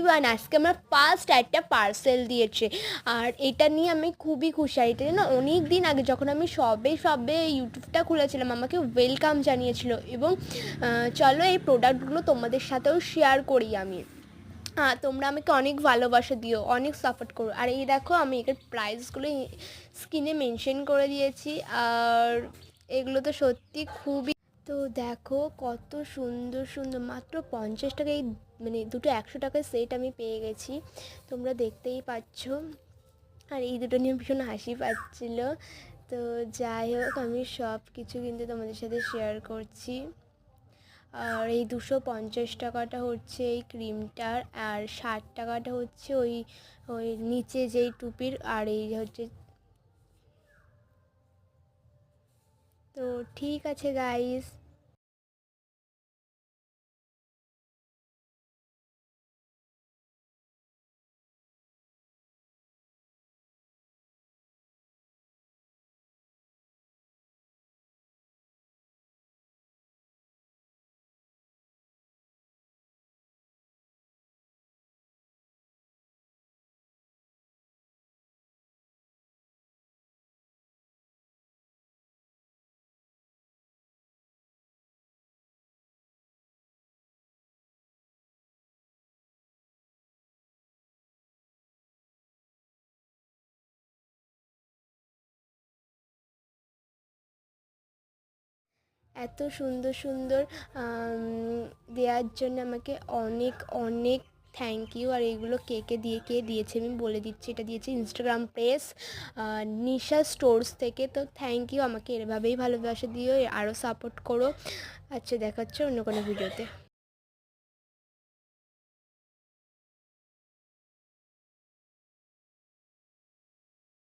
Everyone, আজকে আমার first একটা পার্সেল দিয়েছে আর এটা নিয়ে আমি খুবই খুশি। আর এটা না অনেক দিন আগে যখন আমি সবে ইউটিউবটা খুলেছিলাম আমাকে ওয়েলকাম জানিয়েছিল। এবং চলো এই প্রোডাক্টগুলো তোমাদের সাথেও শেয়ার করি আমি। হ্যাঁ, তোমরা আমাকে অনেক ভালোবাসা দিও, অনেক সাপোর্ট করো। আর এই দেখো আমি এটার প্রাইসগুলো স্ক্রিনে মেনশন করে দিয়েছি। আর এগুলো তো সত্যি খুবই, তো দেখো কত সুন্দর সুন্দর, মাত্র 50 টাকায় মানে দুটো 100 টাকার সেট আমি পেয়ে গেছি, তোমরা দেখতেই পাচ্ছ। আর এই দুটো নিয়ে ভীষণ হাসি পাচ্ছিলো। তো যাই হোক, আমি সব কিছু কিন্তু তোমাদের সাথে শেয়ার করছি। আর এই 250 টাকাটা হচ্ছে এই ক্রিমটার, আর 60 টাকাটা হচ্ছে ওই ওই নিচে যেই টুপির, আর এই হচ্ছে। তো ঠিক আছে গাইস। এত সুন্দর সুন্দর দেওয়ার জন্য আমাকে অনেক অনেক থ্যাংক ইউ। আর এইগুলো কে দিয়েছে আমি বলে দিচ্ছি, এটা দিয়েছে ইনস্টাগ্রাম পেজ নিশা স্টোর্স থেকে। তো থ্যাংক ইউ, আমাকে এভাবেই ভালোবাসা দিও, আরও সাপোর্ট করো। আচ্ছা, দেখা হচ্ছে অন্য কোনো ভিডিওতে।